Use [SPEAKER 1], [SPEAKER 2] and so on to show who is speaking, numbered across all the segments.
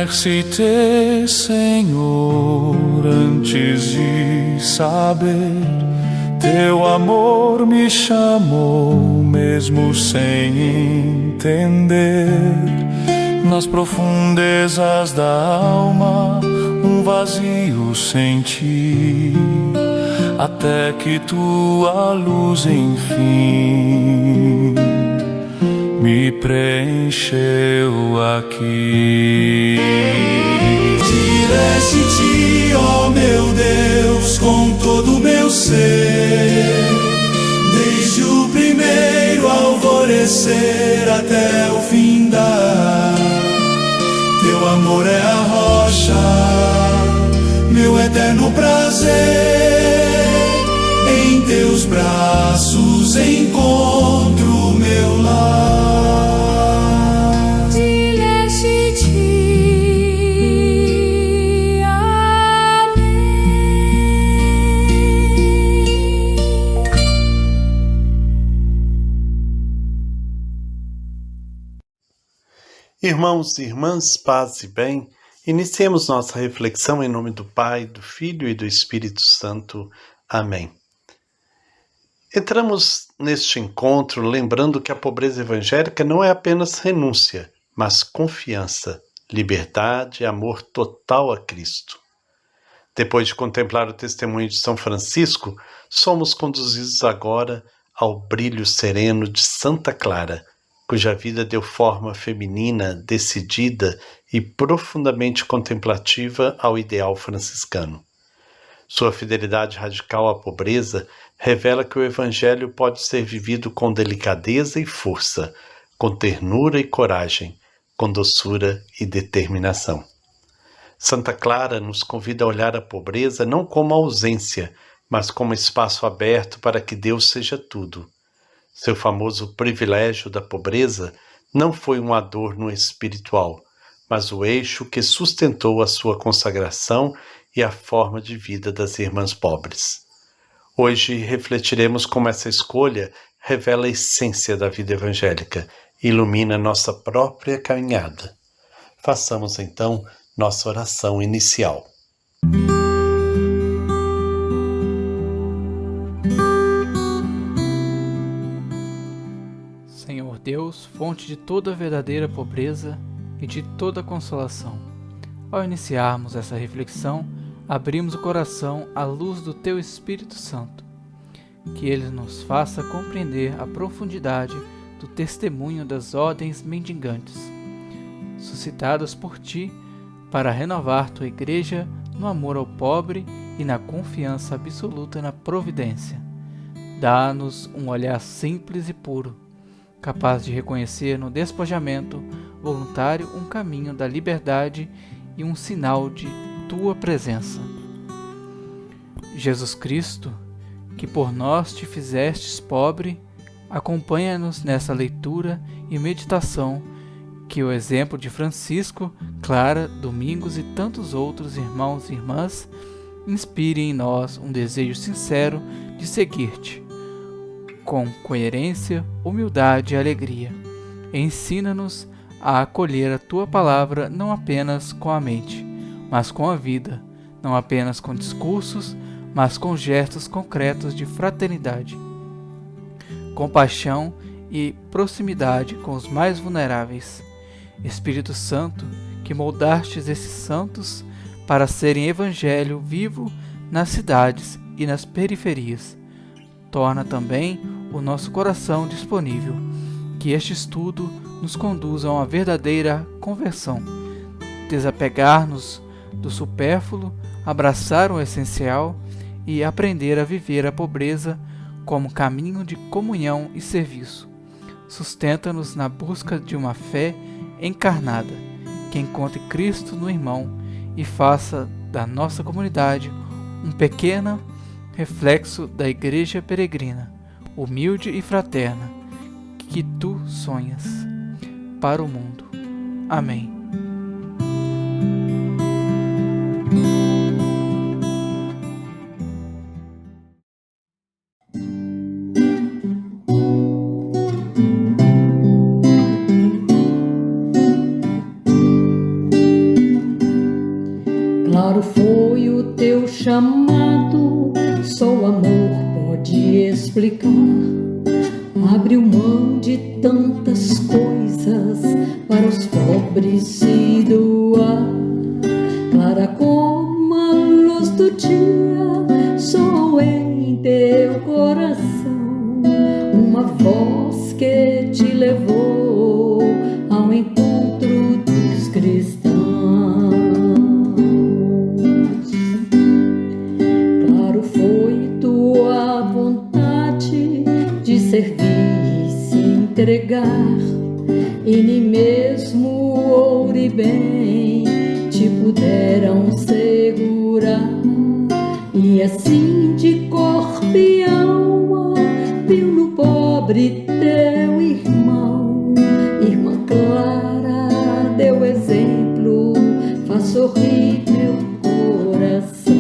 [SPEAKER 1] exercitei, Senhor, antes de saber. Teu amor me chamou, mesmo sem entender. Nas profundezas da alma, um vazio senti, até que tua luz, enfim, me preencheu aqui.
[SPEAKER 2] Direste-te, ó meu Deus, com todo o meu ser, desde o primeiro alvorecer até o findar. Teu amor é a rocha, meu eterno prazer. Em teus braços encontro meu lar.
[SPEAKER 3] Direste-te, amém.
[SPEAKER 4] Irmãos e irmãs, paz e bem, iniciemos nossa reflexão em nome do Pai, do Filho e do Espírito Santo. Amém. Entramos neste encontro lembrando que a pobreza evangélica não é apenas renúncia, mas confiança, liberdade e amor total a Cristo. Depois de contemplar o testemunho de São Francisco, somos conduzidos agora ao brilho sereno de Santa Clara, cuja vida deu forma feminina, decidida e profundamente contemplativa ao ideal franciscano. Sua fidelidade radical à pobreza revela que o Evangelho pode ser vivido com delicadeza e força, com ternura e coragem, com doçura e determinação. Santa Clara nos convida a olhar a pobreza não como ausência, mas como espaço aberto para que Deus seja tudo. Seu famoso privilégio da pobreza não foi um adorno espiritual, mas o eixo que sustentou a sua consagração e a forma de vida das irmãs pobres. Hoje refletiremos como essa escolha revela a essência da vida evangélica e ilumina nossa própria caminhada. Façamos então nossa oração inicial.
[SPEAKER 5] Senhor Deus, fonte de toda verdadeira pobreza e de toda consolação, ao iniciarmos essa reflexão, abrimos o coração à luz do Teu Espírito Santo, que Ele nos faça compreender a profundidade do testemunho das ordens mendigantes, suscitadas por Ti para renovar Tua Igreja no amor ao pobre e na confiança absoluta na providência. Dá-nos um olhar simples e puro, capaz de reconhecer no despojamento voluntário um caminho da liberdade e um sinal de Tua presença. Jesus Cristo, que por nós te fizestes pobre, acompanha-nos nessa leitura e meditação, que o exemplo de Francisco, Clara, Domingos e tantos outros irmãos e irmãs inspire em nós um desejo sincero de seguir-te, com coerência, humildade e alegria. Ensina-nos a acolher a Tua palavra não apenas com a mente, mas com a vida, não apenas com discursos, mas com gestos concretos de fraternidade, compaixão e proximidade com os mais vulneráveis. Espírito Santo, que moldastes esses santos para serem evangelho vivo nas cidades e nas periferias, torna também o nosso coração disponível, que este estudo nos conduza a uma verdadeira conversão, desapegar-nos do supérfluo, abraçar o essencial e aprender a viver a pobreza como caminho de comunhão e serviço. Sustenta-nos na busca de uma fé encarnada, que encontre Cristo no irmão e faça da nossa comunidade um pequeno reflexo da Igreja peregrina, humilde e fraterna, que Tu sonhas para o mundo. Amém.
[SPEAKER 6] abriu mão de tantas coisas para os pobres se doar. Clara como a luz do dia soou em teu coração, uma voz que te levou ao encontro dos cristãos. Claro foi tua vontade de servir e se entregar, e nem mesmo ouro e bem te puderam segurar. E assim de corpo e alma viu no pobre teu irmão. Irmã Clara deu exemplo, faz sorrir meu coração.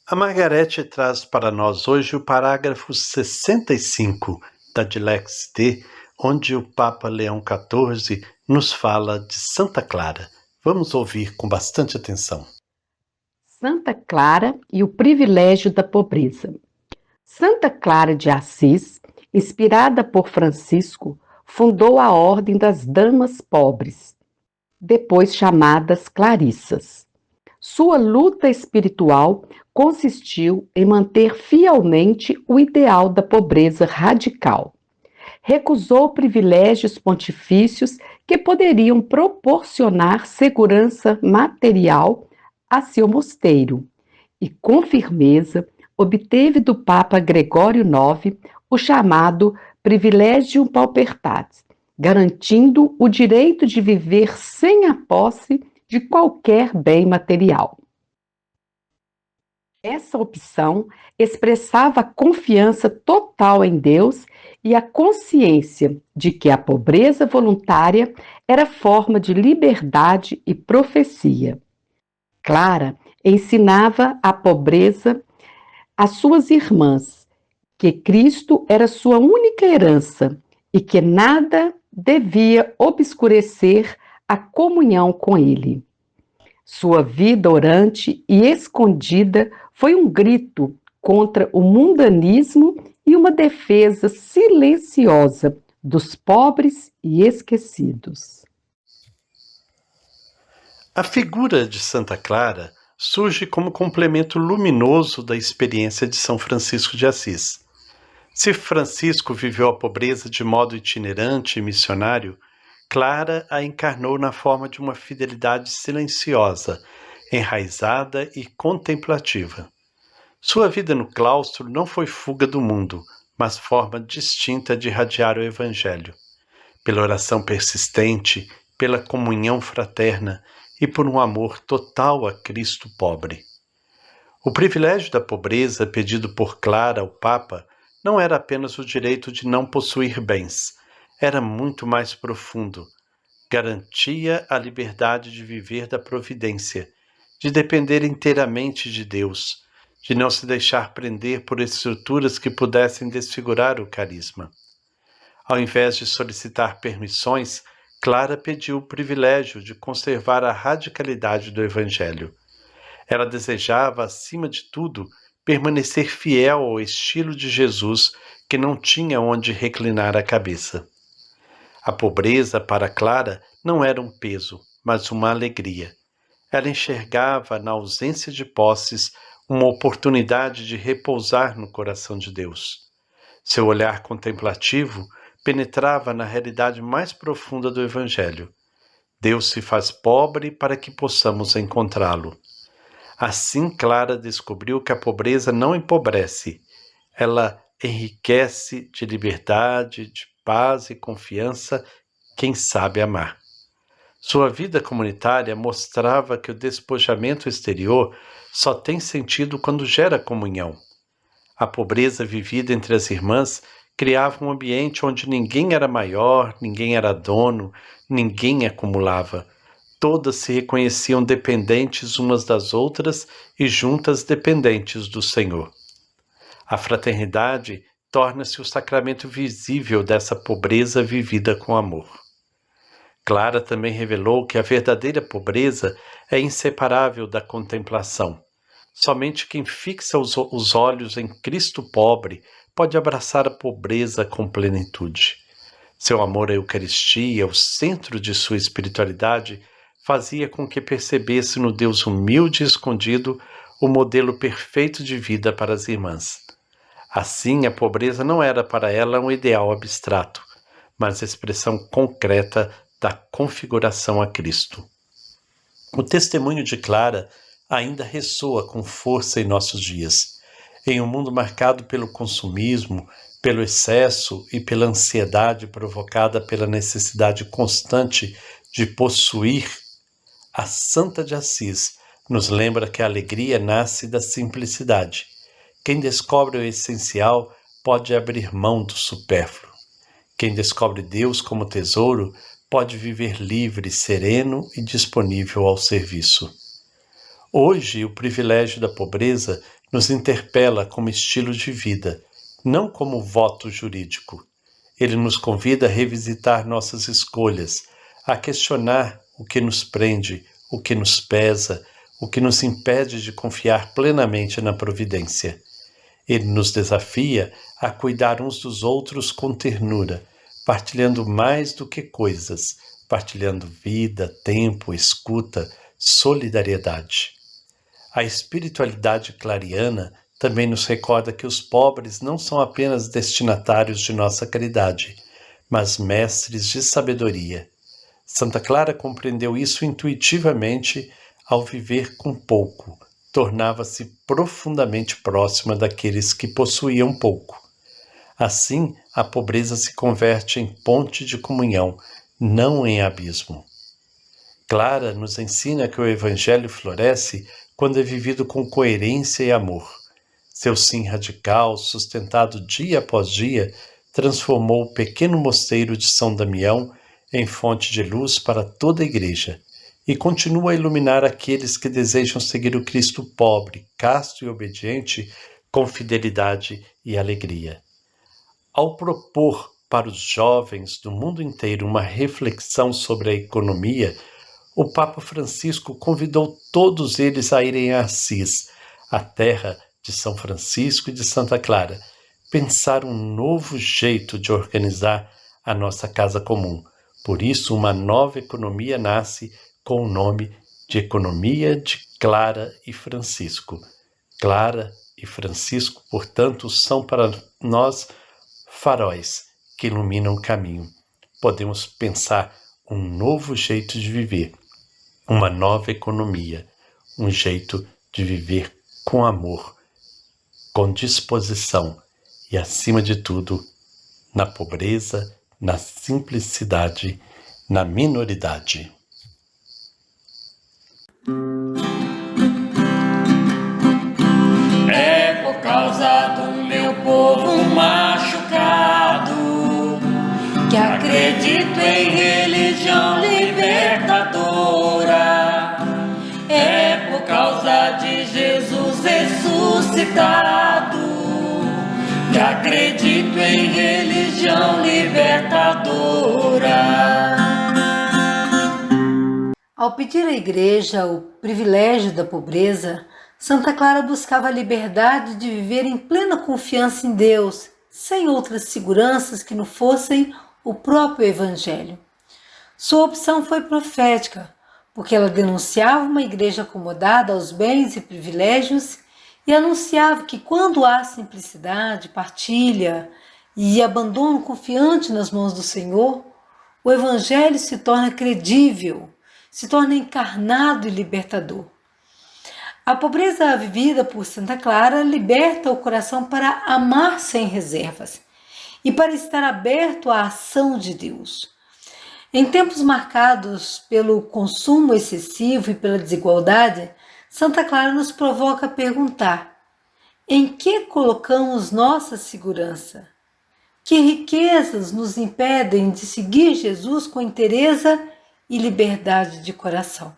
[SPEAKER 4] A Margarete traz para nós hoje o parágrafo 65 da Dilex D, onde o Papa Leão XIV nos fala de Santa Clara. Vamos ouvir com bastante atenção.
[SPEAKER 7] Santa Clara e o privilégio da pobreza. Santa Clara de Assis, inspirada por Francisco, fundou a Ordem das Damas Pobres, depois chamadas Clarissas. Sua luta espiritual consistiu em manter fielmente o ideal da pobreza radical. Recusou privilégios pontifícios que poderiam proporcionar segurança material a seu mosteiro e, com firmeza, obteve do Papa Gregório IX o chamado Privilegium Paupertatis, garantindo o direito de viver sem a posse de qualquer bem material. Essa opção expressava a confiança total em Deus e a consciência de que a pobreza voluntária era forma de liberdade e profecia. Clara ensinava a pobreza às suas irmãs, que Cristo era sua única herança e que nada devia obscurecer a comunhão com Ele. Sua vida orante e escondida foi um grito contra o mundanismo e uma defesa silenciosa dos pobres e esquecidos.
[SPEAKER 4] A figura de Santa Clara surge como complemento luminoso da experiência de São Francisco de Assis. Se Francisco viveu a pobreza de modo itinerante e missionário, Clara a encarnou na forma de uma fidelidade silenciosa, enraizada e contemplativa. Sua vida no claustro não foi fuga do mundo, mas forma distinta de irradiar o Evangelho. Pela oração persistente, pela comunhão fraterna e por um amor total a Cristo pobre. O privilégio da pobreza pedido por Clara ao Papa não era apenas o direito de não possuir bens, era muito mais profundo. Garantia a liberdade de viver da providência, de depender inteiramente de Deus, de não se deixar prender por estruturas que pudessem desfigurar o carisma. Ao invés de solicitar permissões, Clara pediu o privilégio de conservar a radicalidade do Evangelho. Ela desejava, acima de tudo, permanecer fiel ao estilo de Jesus, que não tinha onde reclinar a cabeça. A pobreza, para Clara, não era um peso, mas uma alegria. Ela enxergava, na ausência de posses, uma oportunidade de repousar no coração de Deus. Seu olhar contemplativo penetrava na realidade mais profunda do Evangelho. Deus se faz pobre para que possamos encontrá-lo. Assim, Clara descobriu que a pobreza não empobrece, ela enriquece de liberdade, de paz e confiança quem sabe amar. Sua vida comunitária mostrava que o despojamento exterior só tem sentido quando gera comunhão. A pobreza vivida entre as irmãs criava um ambiente onde ninguém era maior, ninguém era dono, ninguém acumulava. Todas se reconheciam dependentes umas das outras e juntas dependentes do Senhor. A fraternidade torna-se o sacramento visível dessa pobreza vivida com amor. Clara também revelou que a verdadeira pobreza é inseparável da contemplação. Somente quem fixa os olhos em Cristo pobre pode abraçar a pobreza com plenitude. Seu amor à Eucaristia, o centro de sua espiritualidade, fazia com que percebesse no Deus humilde e escondido o modelo perfeito de vida para as irmãs. Assim, a pobreza não era para ela um ideal abstrato, mas expressão concreta da configuração a Cristo. O testemunho de Clara ainda ressoa com força em nossos dias. Em um mundo marcado pelo consumismo, pelo excesso e pela ansiedade provocada pela necessidade constante de possuir, a Santa de Assis nos lembra que a alegria nasce da simplicidade. Quem descobre o essencial pode abrir mão do supérfluo. Quem descobre Deus como tesouro pode viver livre, sereno e disponível ao serviço. Hoje, o privilégio da pobreza nos interpela como estilo de vida, não como voto jurídico. Ele nos convida a revisitar nossas escolhas, a questionar o que nos prende, o que nos pesa, o que nos impede de confiar plenamente na providência. Ele nos desafia a cuidar uns dos outros com ternura, partilhando mais do que coisas, partilhando vida, tempo, escuta, solidariedade. A espiritualidade clariana também nos recorda que os pobres não são apenas destinatários de nossa caridade, mas mestres de sabedoria. Santa Clara compreendeu isso intuitivamente ao viver com pouco, tornava-se profundamente próxima daqueles que possuíam pouco. Assim, a pobreza se converte em ponte de comunhão, não em abismo. Clara nos ensina que o Evangelho floresce quando é vivido com coerência e amor. Seu sim radical, sustentado dia após dia, transformou o pequeno mosteiro de São Damião em fonte de luz para toda a Igreja e continua a iluminar aqueles que desejam seguir o Cristo pobre, casto e obediente com fidelidade e alegria. Ao propor para os jovens do mundo inteiro uma reflexão sobre a economia, o Papa Francisco convidou todos eles a irem a Assis, a terra de São Francisco e de Santa Clara, pensar um novo jeito de organizar a nossa casa comum. Por isso, uma nova economia nasce com o nome de Economia de Clara e Francisco. Clara e Francisco, portanto, são para nós faróis que iluminam o caminho. Podemos pensar um novo jeito de viver, uma nova economia, um jeito de viver com amor, com disposição e, acima de tudo, na pobreza, na simplicidade, na minoridade.
[SPEAKER 2] É por causa do meu povo machucado que acredito em religião libertadora. É por causa de Jesus ressuscitado que acredito em religião libertadora.
[SPEAKER 8] Ao pedir à Igreja o privilégio da pobreza, Santa Clara buscava a liberdade de viver em plena confiança em Deus, sem outras seguranças que não fossem o próprio Evangelho. Sua opção foi profética, porque ela denunciava uma igreja acomodada aos bens e privilégios e anunciava que quando há simplicidade, partilha e abandono confiante nas mãos do Senhor, o Evangelho se torna credível, se torna encarnado e libertador. A pobreza vivida por Santa Clara liberta o coração para amar sem reservas e para estar aberto à ação de Deus. Em tempos marcados pelo consumo excessivo e pela desigualdade, Santa Clara nos provoca a perguntar: em que colocamos nossa segurança? Que riquezas nos impedem de seguir Jesus com inteireza e liberdade de coração?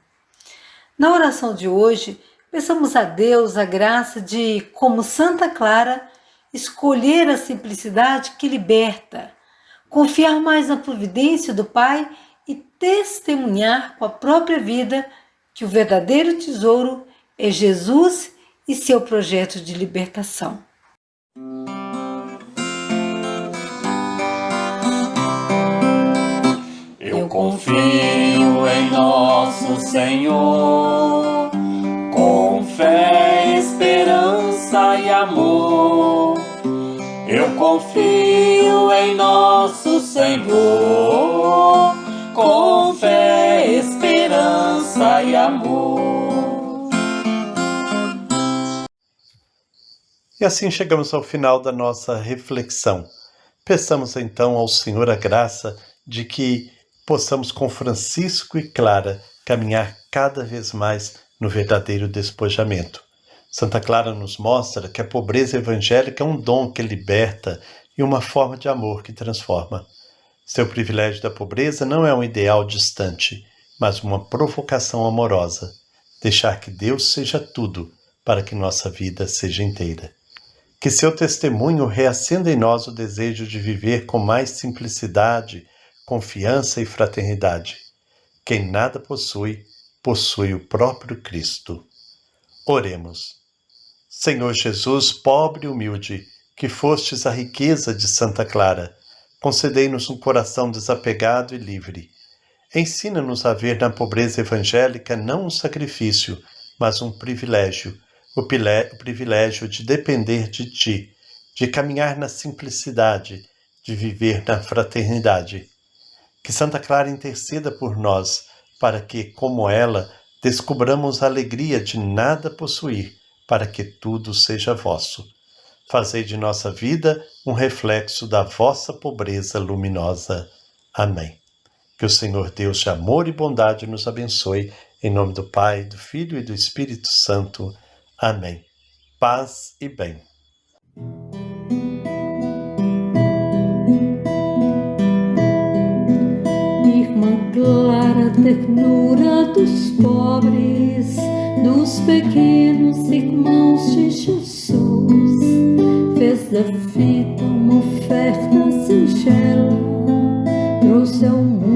[SPEAKER 8] Na oração de hoje, peçamos a Deus a graça de, como Santa Clara, escolher a simplicidade que liberta, confiar mais na providência do Pai e testemunhar com a própria vida que o verdadeiro tesouro é Jesus e seu projeto de libertação.
[SPEAKER 2] Eu confio em nosso Senhor, com fé, esperança e amor. Eu confio em nosso Senhor, com fé, esperança e amor.
[SPEAKER 4] E assim chegamos ao final da nossa reflexão. Peçamos então ao Senhor a graça de que possamos, com Francisco e Clara, caminhar cada vez mais no verdadeiro despojamento. Santa Clara nos mostra que a pobreza evangélica é um dom que liberta e uma forma de amor que transforma. Seu privilégio da pobreza não é um ideal distante, mas uma provocação amorosa. Deixar que Deus seja tudo para que nossa vida seja inteira. Que seu testemunho reacenda em nós o desejo de viver com mais simplicidade, confiança e fraternidade. Quem nada possui, possui o próprio Cristo. Oremos. Senhor Jesus, pobre e humilde, que fostes a riqueza de Santa Clara, concedei-nos um coração desapegado e livre. Ensina-nos a ver na pobreza evangélica não um sacrifício, mas um privilégio, o privilégio de depender de Ti, de caminhar na simplicidade, de viver na fraternidade. Que Santa Clara interceda por nós, para que, como ela, descubramos a alegria de nada possuir, para que tudo seja vosso. Fazei de nossa vida um reflexo da vossa pobreza luminosa. Amém. Que o Senhor Deus de amor e bondade nos abençoe, em nome do Pai, do Filho e do Espírito Santo. Amém. Paz e bem.
[SPEAKER 6] Irmã Clara, ternura dos pobres, dos pequenos irmãos de Jesus, fez da vida uma oferta singela, trouxe ao mundo